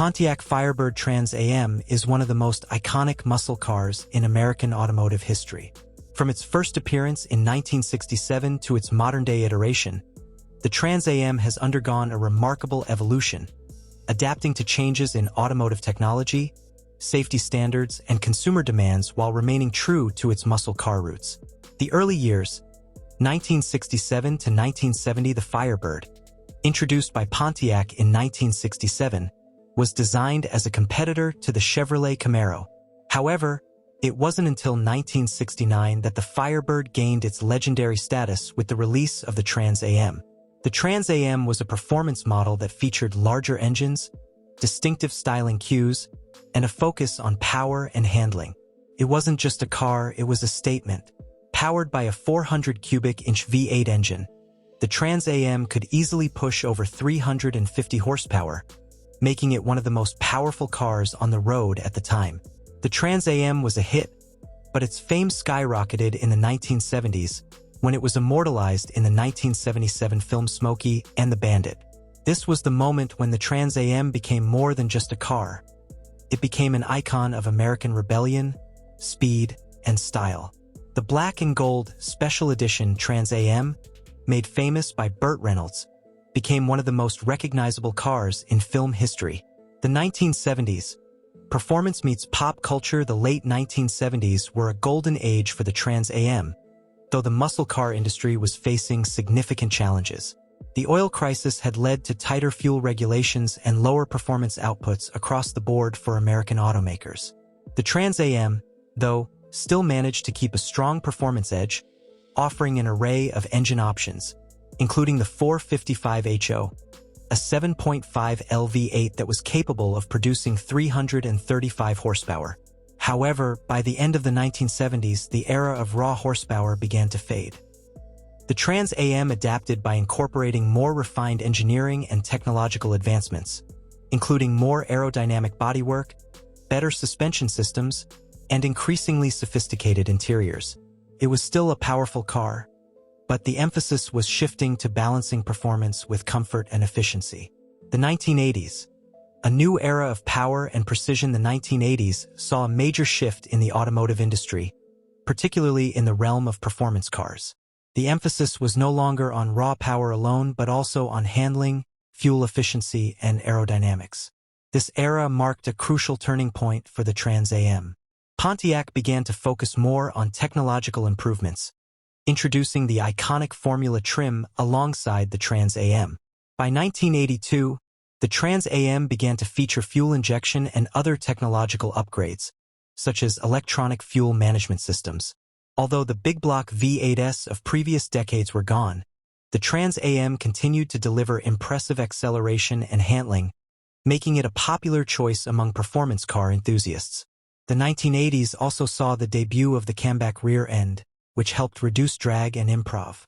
Pontiac Firebird Trans Am is one of the most iconic muscle cars in American automotive history. From its first appearance in 1967 to its modern-day iteration, the Trans Am has undergone a remarkable evolution, adapting to changes in automotive technology, safety standards, and consumer demands while remaining true to its muscle car roots. The early years, 1967 to 1970, the Firebird, introduced by Pontiac in 1967, was designed as a competitor to the Chevrolet Camaro. However, it wasn't until 1969 that the Firebird gained its legendary status with the release of the Trans Am. The Trans Am was a performance model that featured larger engines, distinctive styling cues, and a focus on power and handling. It wasn't just a car, it was a statement. Powered by a 400 cubic inch V8 engine, the Trans Am could easily push over 350 horsepower, making it one of the most powerful cars on the road at the time. The Trans Am was a hit, but its fame skyrocketed in the 1970s when it was immortalized in the 1977 film Smokey and the Bandit. This was the moment when the Trans Am became more than just a car. It became an icon of American rebellion, speed, and style. The black and gold special edition Trans Am, made famous by Burt Reynolds, became one of the most recognizable cars in film history. The 1970s, performance meets pop culture. The late 1970s were a golden age for the Trans Am, though the muscle car industry was facing significant challenges. The oil crisis had led to tighter fuel regulations and lower performance outputs across the board for American automakers. The Trans Am, though, still managed to keep a strong performance edge, offering an array of engine options, including the 455HO, a 7.5L V8 that was capable of producing 335 horsepower. However, by the end of the 1970s, the era of raw horsepower began to fade. The Trans Am adapted by incorporating more refined engineering and technological advancements, including more aerodynamic bodywork, better suspension systems, and increasingly sophisticated interiors. It was still a powerful car, but the emphasis was shifting to balancing performance with comfort and efficiency. The 1980s, a new era of power and precision. The 1980s saw a major shift in the automotive industry, particularly in the realm of performance cars. The emphasis was no longer on raw power alone, but also on handling, fuel efficiency, and aerodynamics. This era marked a crucial turning point for the Trans Am. Pontiac began to focus more on technological improvements, introducing the iconic Formula trim alongside the Trans Am. By 1982, the Trans Am began to feature fuel injection and other technological upgrades, such as electronic fuel management systems. Although the big block V8s of previous decades were gone, the Trans Am continued to deliver impressive acceleration and handling, making it a popular choice among performance car enthusiasts. The 1980s also saw the debut of the camback rear end, which helped reduce drag and improv.